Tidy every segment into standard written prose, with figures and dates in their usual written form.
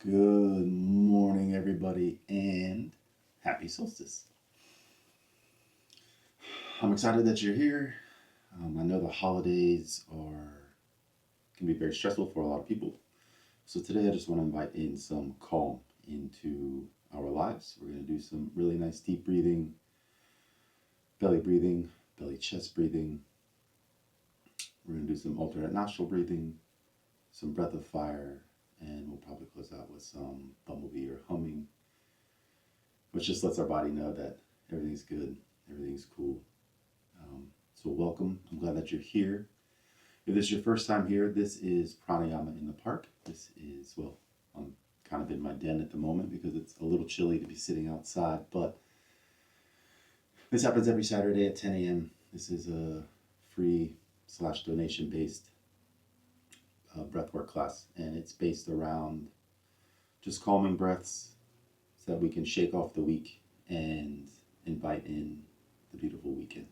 Good morning, everybody, and happy solstice. I'm excited that you're here. I know the holidays can be very stressful for a lot of people. So today I just want to invite in some calm into our lives. We're going to do some really nice deep breathing, belly chest breathing. We're going to do some alternate nostril breathing, some breath of fire, and we'll probably close out with some bumblebee or humming, which just lets our body know that everything's good, everything's cool. So welcome. I'm glad that you're here. If this is your first time here, this is Pranayama in the Park. I'm kind of in my den at the moment because it's a little chilly to be sitting outside, but this happens every Saturday at 10 a.m. This is a free/donation based breathwork class, and it's based around just calming breaths so that we can shake off the week and invite in the beautiful weekend.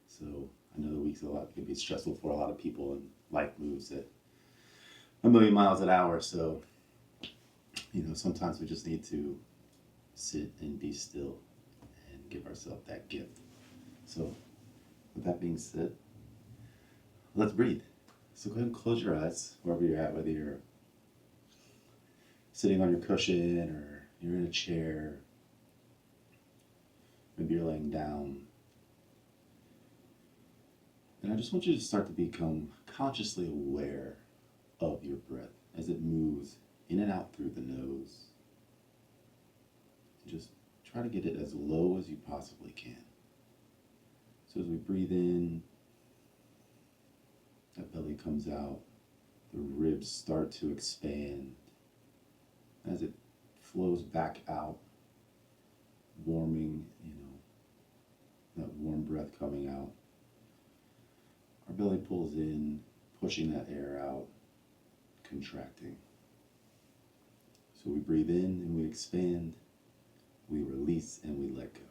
So I know the week's can be stressful for a lot of people, and life moves at a million miles an hour. So, sometimes we just need to sit and be still and give ourselves that gift. So with that being said, let's breathe. So go ahead and close your eyes wherever you're at, whether you're sitting on your cushion or you're in a chair, maybe you're laying down. And I just want you to start to become consciously aware of your breath as it moves in and out through the nose. And just try to get it as low as you possibly can. So as we breathe in, that belly comes out, the ribs start to expand. As it flows back out, warming, that warm breath coming out. Our belly pulls in, pushing that air out, contracting. So we breathe in and we expand, we release and we let go.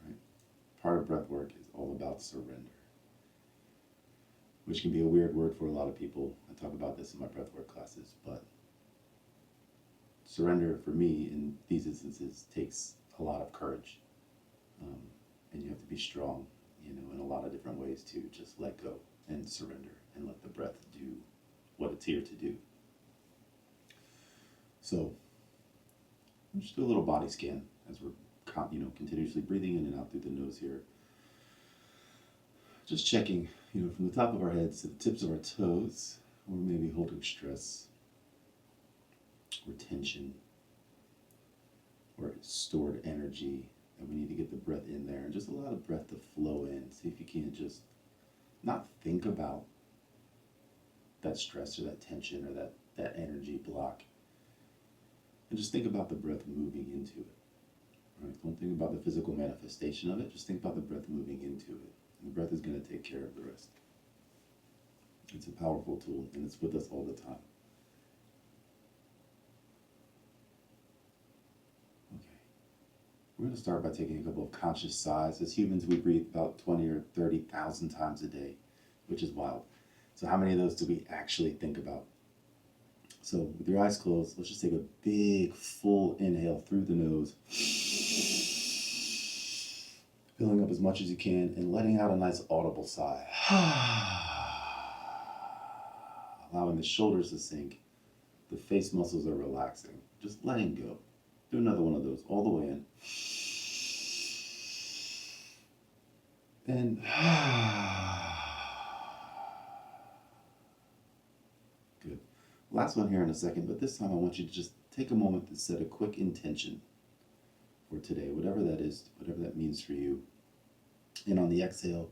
Right? Part of breath work is all about surrender, which can be a weird word for a lot of people. I talk about this in my breathwork classes, but surrender for me in these instances takes a lot of courage, and you have to be strong, in a lot of different ways to just let go and surrender and let the breath do what it's here to do. So just do a little body scan as we're continuously breathing in and out through the nose here. Just checking, from the top of our heads to the tips of our toes, or maybe holding stress or tension or stored energy, and we need to get the breath in there and just allow the breath to flow in. See if you can't just not think about that stress or that tension or that energy block, and just think about the breath moving into it. Right? Don't think about the physical manifestation of it, just think about the breath moving into it. And the breath is going to take care of the rest. It's a powerful tool, and it's with us all the time. We're going to start by taking a couple of conscious sighs. As humans, we breathe about 20 or 30,000 times a day, which is wild. So how many of those do we actually think about? So with your eyes closed, let's just take a big, full inhale through the nose, filling up as much as you can and letting out a nice audible sigh. Allowing the shoulders to sink. The face muscles are relaxing. Just letting go. Do another one of those all the way in. And good. Last one here in a second, but this time I want you to just take a moment to set a quick intention for today, whatever that is, whatever that means for you. And on the exhale,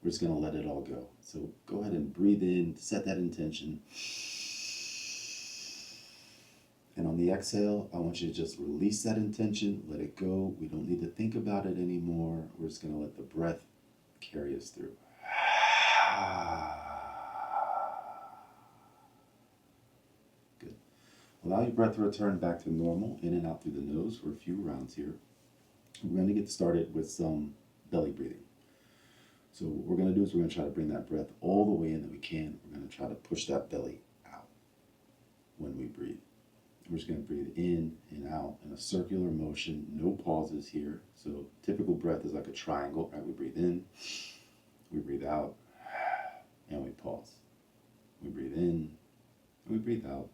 we're just going to let it all go. So go ahead and breathe in, set that intention. And on the exhale, I want you to just release that intention, let it go. We don't need to think about it anymore. We're just going to let the breath carry us through. Good. Allow your breath to return back to normal, in and out through the nose for a few rounds here. We're going to get started with some belly breathing. So what we're going to do is we're going to try to bring that breath all the way in that we can. We're going to try to push that belly out. When we breathe. We're just going to breathe in and out in a circular motion, no pauses here. So typical breath is like a triangle, right? We breathe in, we breathe out, and we pause. We breathe in, and we breathe out,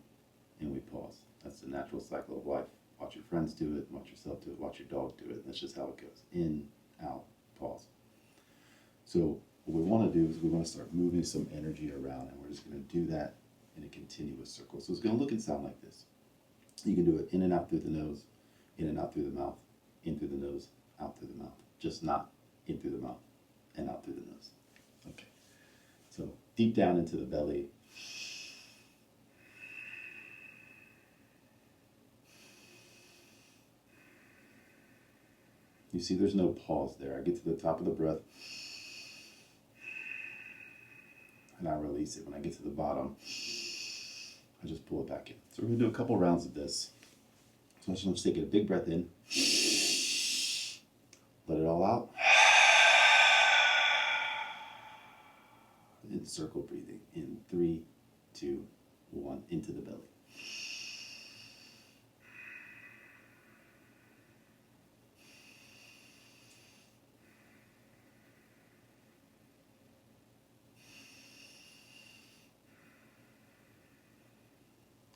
and we pause. That's the natural cycle of life. Watch your friends do it, watch yourself do it, watch your dog do it. That's just how it goes. In, out, pause. So what we want to do is we want to start moving some energy around, and we're just going to do that in a continuous circle. So it's going to look and sound like this. You can do it in and out through the nose, in and out through the mouth, in through the nose, out through the mouth. Just not in through the mouth and out through the nose. Okay. So deep down into the belly. You see there's no pause there. I get to the top of the breath and I release it. When I get to the bottom, I just pull it back in. So we're going to do a couple rounds of this. So I'm just taking a big breath in. Let it all out. And circle breathing in 3, 2, 1, into the belly.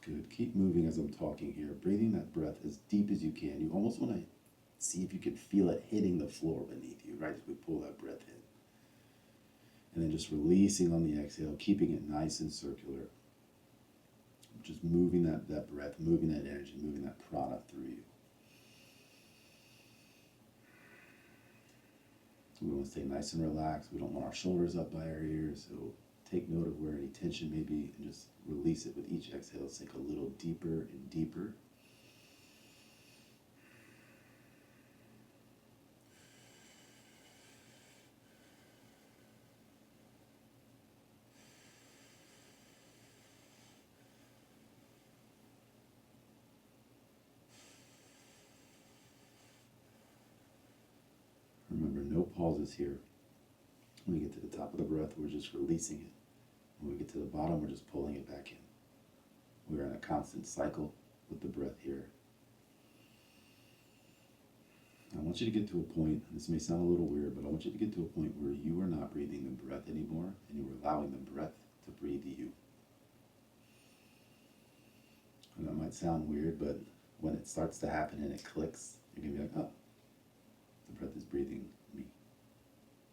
Good. Keep moving as I'm talking here. Breathing that breath as deep as you can. You almost want to see if you can feel it hitting the floor beneath you, right? As we pull that breath in. And then just releasing on the exhale, keeping it nice and circular. Just moving that breath, moving that energy, moving that prana through you. We want to stay nice and relaxed. We don't want our shoulders up by our ears. So take note of where any tension may be and just release it with each exhale. Sink a little deeper and deeper. Remember, no pauses here. When we get to the top of the breath, we're just releasing it. When we get to the bottom, we're just pulling it back in. We're in a constant cycle with the breath here. I want you to get to a point, this may sound a little weird, but I want you to get to a point where you are not breathing the breath anymore, and you're allowing the breath to breathe you. And that might sound weird, but when it starts to happen and it clicks, you're going to be like, oh, the breath is breathing me.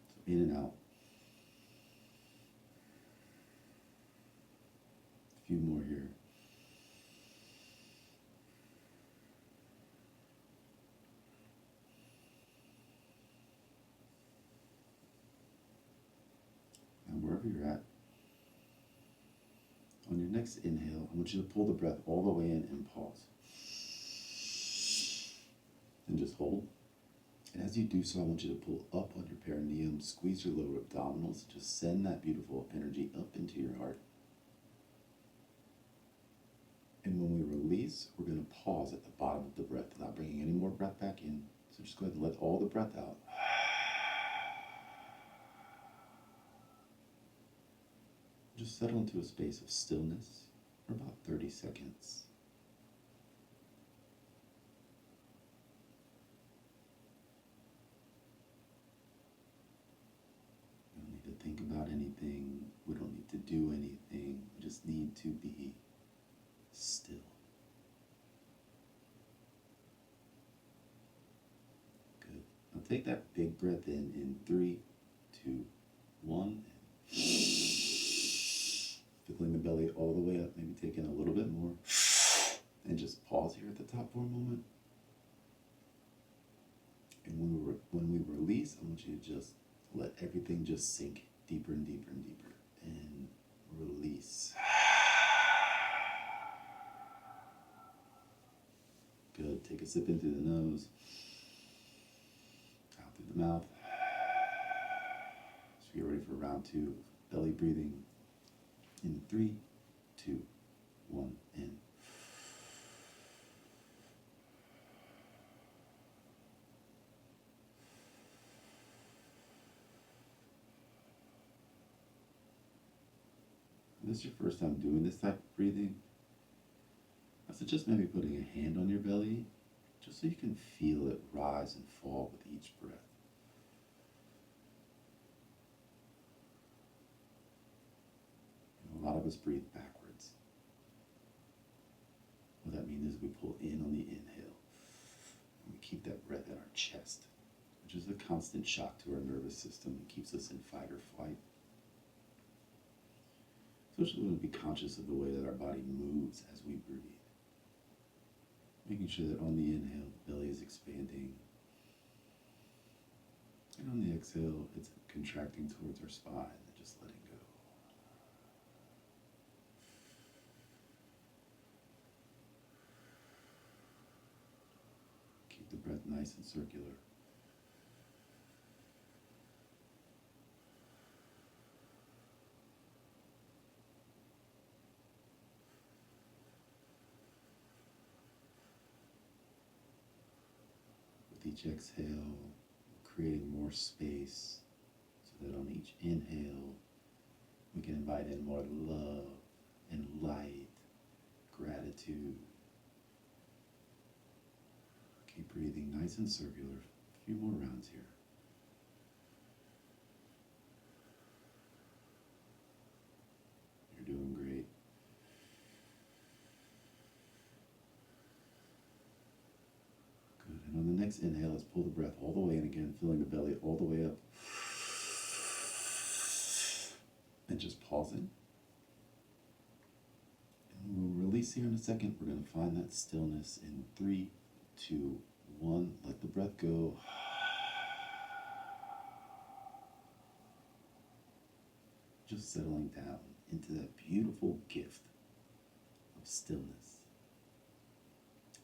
So in and out. A few more here. And wherever you're at, on your next inhale, I want you to pull the breath all the way in and pause. And just hold. And as you do so, I want you to pull up on your perineum, squeeze your lower abdominals, just send that beautiful energy up into your heart. And when we release, we're going to pause at the bottom of the breath, not bringing any more breath back in. So just go ahead and let all the breath out. Just settle into a space of stillness for about 30 seconds. We don't need to think about anything. We don't need to do anything. We just need to be still. Good. Now take that big breath in 3, 2, 1. Filling the belly all the way up, maybe taking a little bit more. And just pause here at the top for a moment. And when we release, I want you to just let everything just sink deeper and deeper and deeper. And release. Good. Take a sip in through the nose. Out through the mouth. So get ready for round 2. Belly breathing. In 3, 2, 1, in. If this is your first time doing this type of breathing, So just maybe putting a hand on your belly, just so you can feel it rise and fall with each breath. A lot of us breathe backwards. What that means is we pull in on the inhale, and we keep that breath in our chest, which is a constant shock to our nervous system and keeps us in fight or flight. So just want to be conscious of the way that our body moves as we breathe. Making sure that on the inhale, the belly is expanding. And on the exhale, it's contracting towards our spine and just letting go. Keep the breath nice and circular. With each exhale, creating more space so that on each inhale, we can invite in more love and light, gratitude. Keep breathing nice and circular. A few more rounds here. You're doing great. Good. And on the next inhale, let's pull the breath all the way in again, filling the belly all the way up. And just pausing. And we'll release here in a second. We're going to find that stillness in 3, 2, 1. Let the breath go. Just settling down into that beautiful gift of stillness.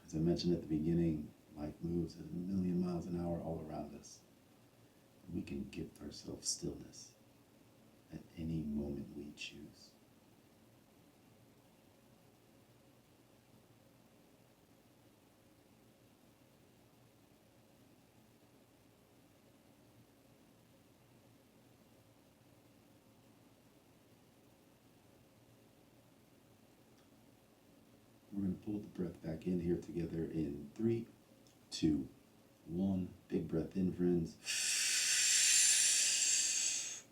As I mentioned at the beginning, life moves at 1,000,000 miles an hour all around us. We can gift ourselves stillness at any moment we choose. We're going to pull the breath back in here together in 3, 2, 1. Big breath in, friends.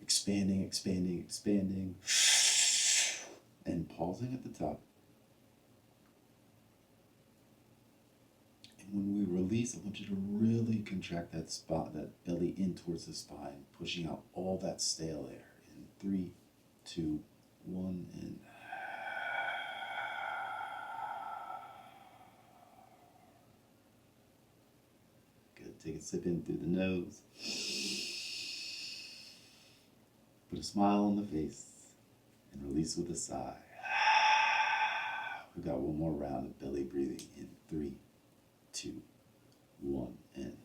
Expanding, expanding, expanding. And pausing at the top. And when we release, I want you to really contract that spot, that belly in towards the spine, pushing out all that stale air. In 3, 2, 1, and good. Take a sip in through the nose. Put a smile on the face and release with a sigh. We've got one more round of belly breathing in 3, 2, 1, and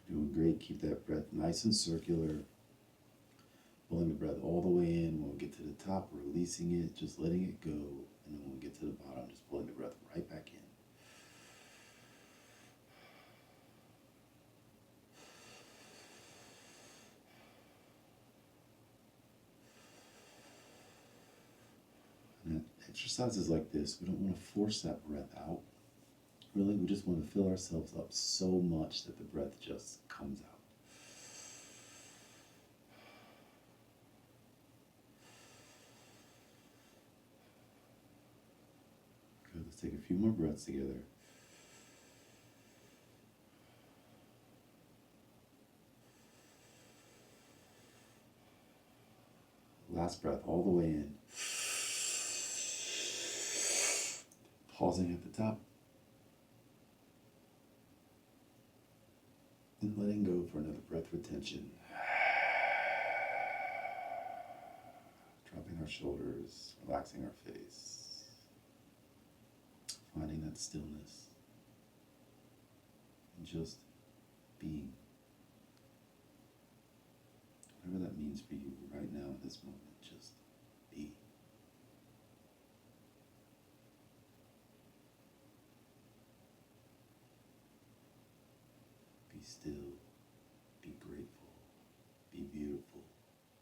doing great. Keep that breath nice and circular. Pulling the breath all the way in. When we get to the top, releasing it, just letting it go. And then when we get to the bottom, just pulling the breath right back in. And exercises like this, we don't want to force that breath out. Really, we just want to fill ourselves up so much that the breath just comes out. Good. Let's take a few more breaths together. Last breath all the way in. Pausing at the top. And letting go for another breath retention. Dropping our shoulders, relaxing our face. Finding that stillness. And just being. Whatever that means for you right now in this moment, just be. Be still, be grateful, be beautiful,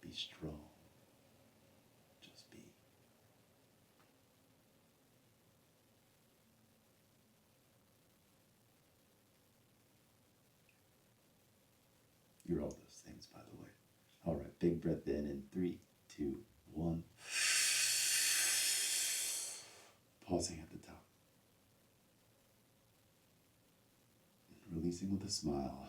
be strong. Just be. You're all those things, by the way. All right, big breath in 3, 2, 1. Pausing at the top. Releasing with a smile.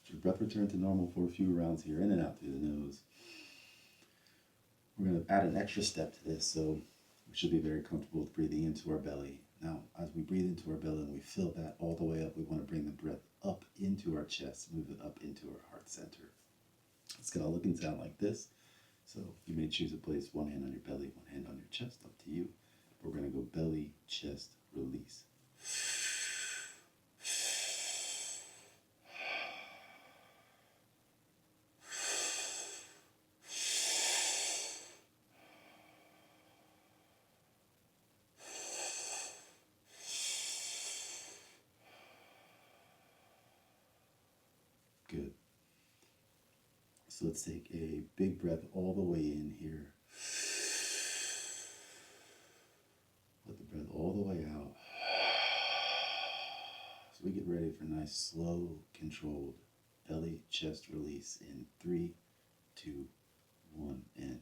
As your breath return to normal for a few rounds here, in and out through the nose. We're going to add an extra step to this, so we should be very comfortable with breathing into our belly. Now, as we breathe into our belly and we fill that all the way up, we want to bring the breath up into our chest, move it up into our heart center. It's going to look and sound like this. So you may choose to place one hand on your belly, one hand on your chest, up to you. We're going to go belly, chest, release. Good. So let's take a big breath all the way in here. Let the breath all the way out. So we get ready for a nice, slow, controlled belly, chest release in 3, 2, 1, and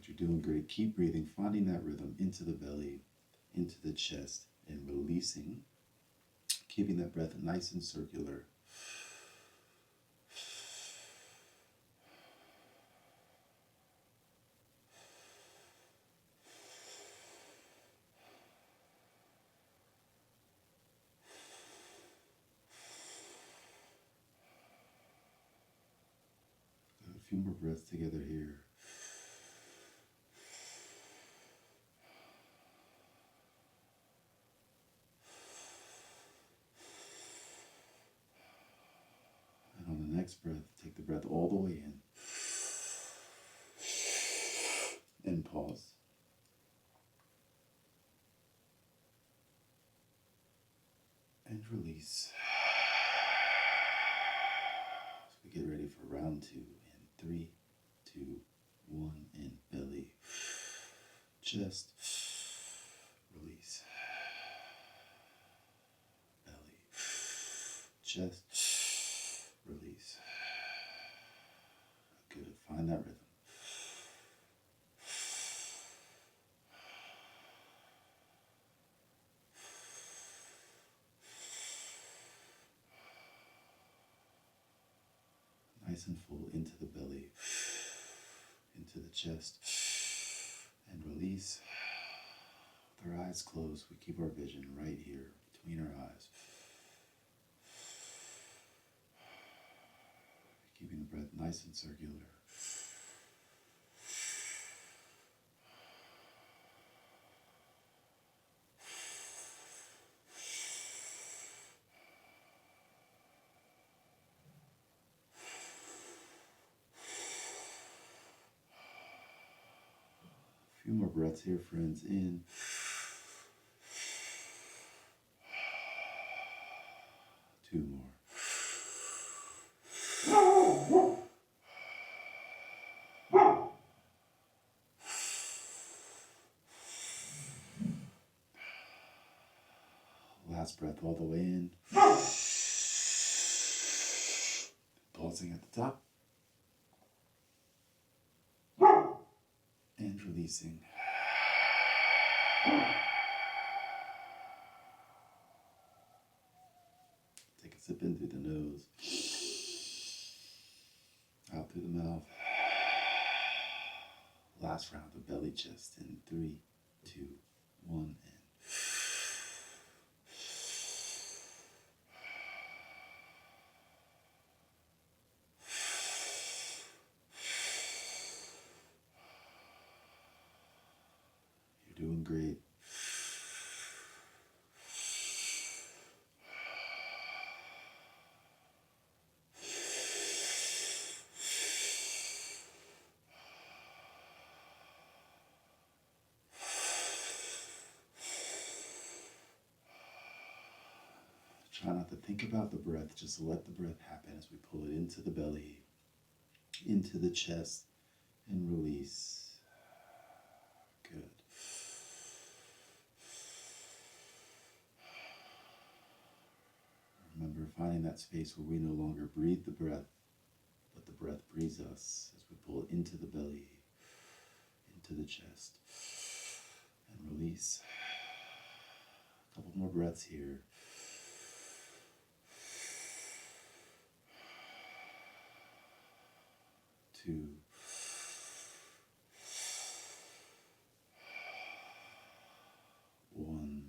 you're doing great. Keep breathing, finding that rhythm into the belly, into the chest, and releasing. Keeping that breath nice and circular. A few more breaths together here. On the next breath, take the breath all the way in and pause. And release. So we get ready for round 2 in 3, 2, 1, and belly, chest, release. Belly, chest, release. Good. Find that rhythm. Nice and full into the belly, into the chest, and release. With our eyes closed, we keep our vision right here between our eyes. Keeping the breath nice and circular. A few more breaths here, friends. In. 2 more. Last breath all the way in. Pausing at the top. And releasing. Take a sip in through the nose. through the mouth. Last round of belly chest in 3, 2, 1, and you're doing great. Try not to think about the breath, just let the breath happen as we pull it into the belly, into the chest, and release. Good. Remember finding that space where we no longer breathe the breath, but the breath breathes us as we pull it into the belly, into the chest, and release. A couple more breaths here. 2, 1.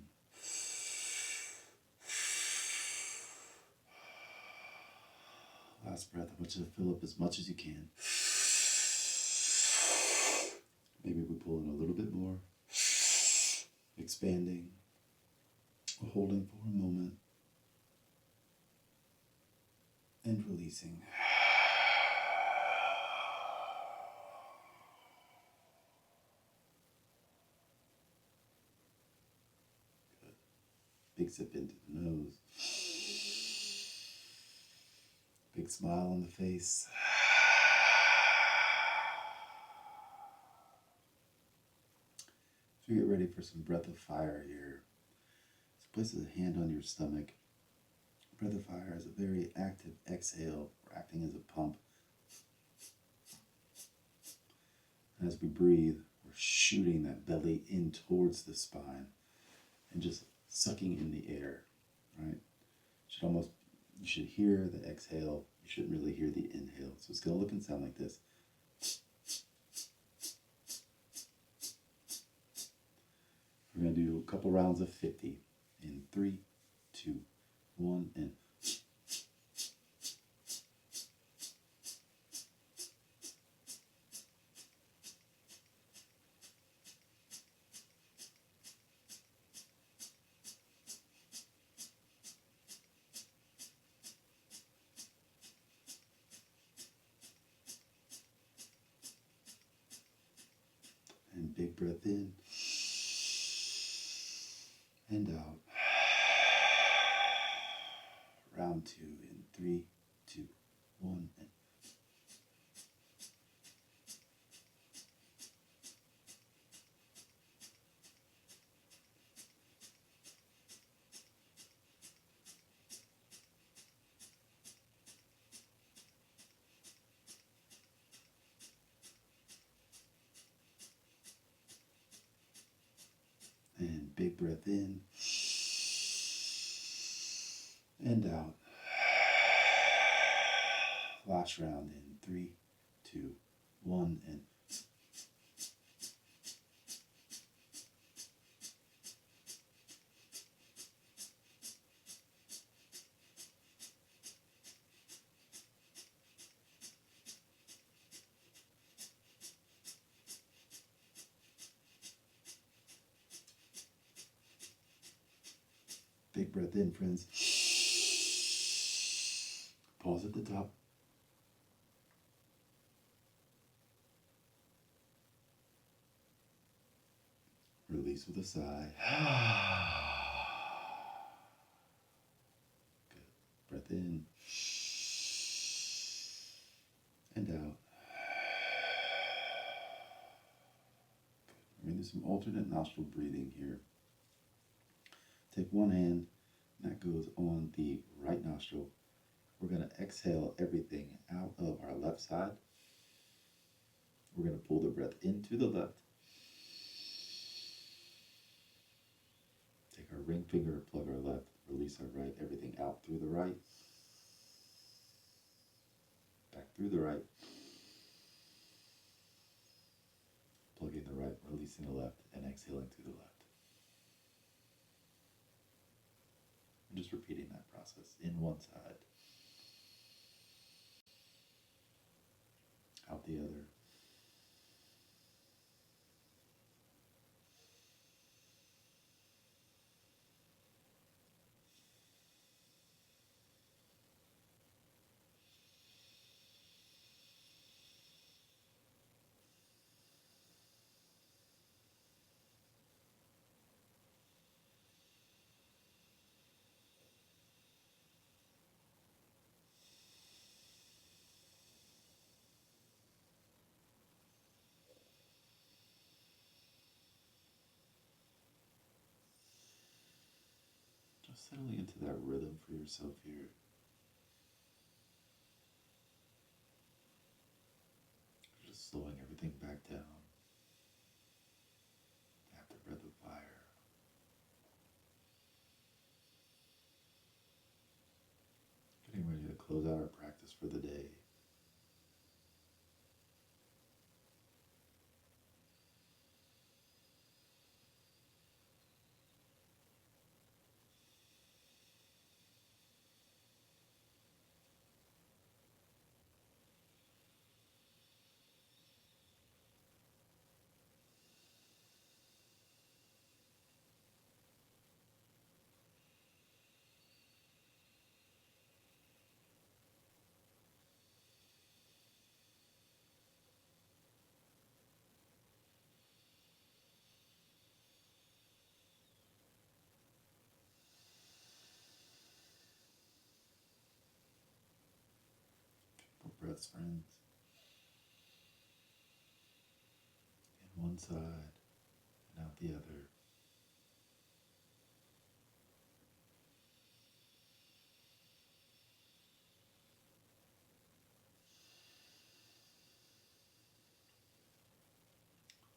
Last breath. I want you to fill up as much as you can. Maybe we pull in a little bit more. Expanding. Holding for a moment. And releasing. Good. Big sip into the nose. Big smile on the face. So we get ready for some breath of fire here. So place a hand on your stomach. Breath of fire is a very active exhale. We're acting as a pump. And as we breathe, we're shooting that belly in towards the spine and just sucking in the air, right? You should hear the exhale. You shouldn't really hear the inhale. So it's going to look and sound like this. We're going to do a couple rounds of 50 in 3, 2, 1, and big breath in and out. Round 2 in 3, 2, 1, and big breath in and out. Last round in 3, 2, 1, and big breath in, friends. Pause at the top. Release with a sigh. Good. Breath in and out. We're going to do some alternate nostril breathing here. Take one hand, and that goes on the right nostril. We're going to exhale everything out of our left side. We're going to pull the breath into the left. Take our ring finger, plug our left, release our right, everything out through the right. Back through the right. releasing the left and exhaling through the left. And just repeating that process in one side, out the other. Just settling into that rhythm for yourself here. Just slowing everything back down. After breath of fire. Getting ready to close out our practice for the day. Couple breaths, friends. In one side and out the other.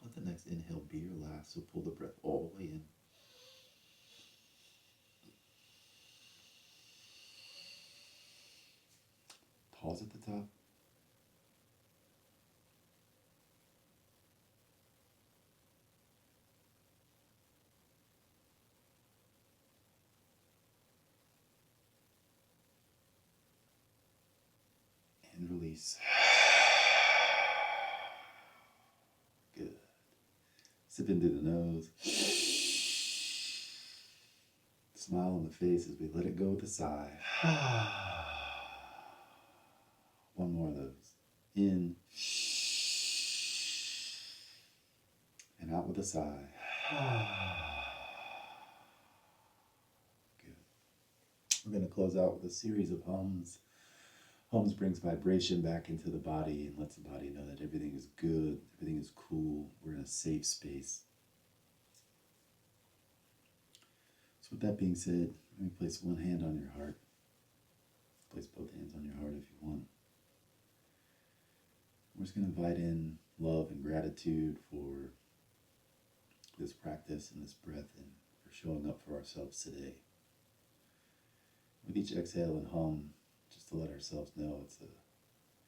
Let the next inhale be your last, so pull the breath all the way in. Pause at the top. And release. Good. Sip in through the nose. Smile on the face as we let it go with a sigh. One more of those. In. And out with a sigh. Good. We're going to close out with a series of hums. Hums brings vibration back into the body and lets the body know that everything is good, everything is cool, we're in a safe space. So with that being said, let me place one hand on your heart. Place both hands on your heart if you want. We're just going to invite in love and gratitude for this practice and this breath and for showing up for ourselves today. With each exhale and hum, just to let ourselves know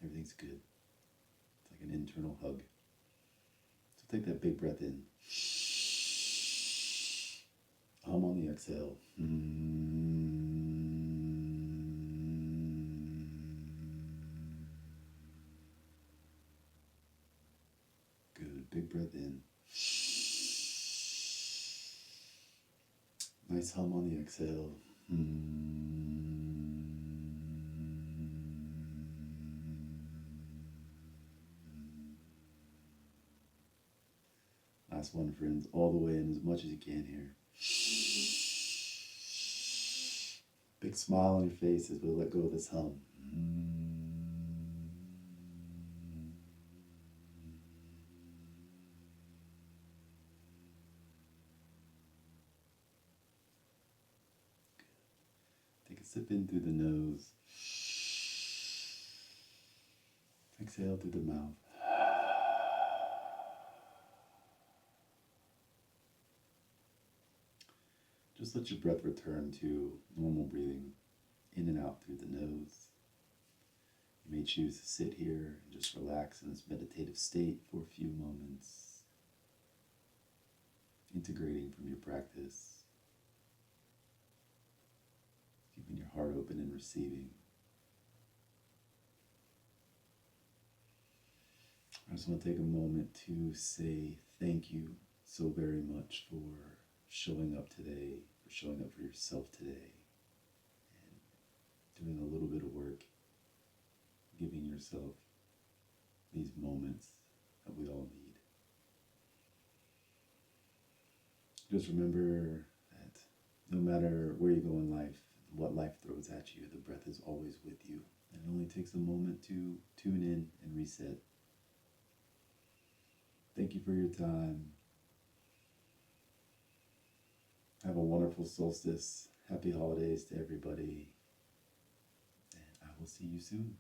everything's good. It's like an internal hug. So take that big breath in. Hum on the exhale. Good. Big breath in. Nice hum on the exhale. Last one, friends. All the way in as much as you can here. Big smile on your face as we let go of this hum. Take a sip in through the nose. Exhale through the mouth. Just let your breath return to normal breathing in and out through the nose. You may choose to sit here and just relax in this meditative state for a few moments. integrating from your practice, keeping your heart open and receiving. I just want to take a moment to say thank you so very much for showing up today, for showing up for yourself today, and doing a little bit of work, giving yourself these moments that we all need. Just remember that no matter where you go in life, what life throws at you, the breath is always with you. And it only takes a moment to tune in and reset. Thank you for your time. Have a wonderful solstice. Happy holidays to everybody. And I will see you soon.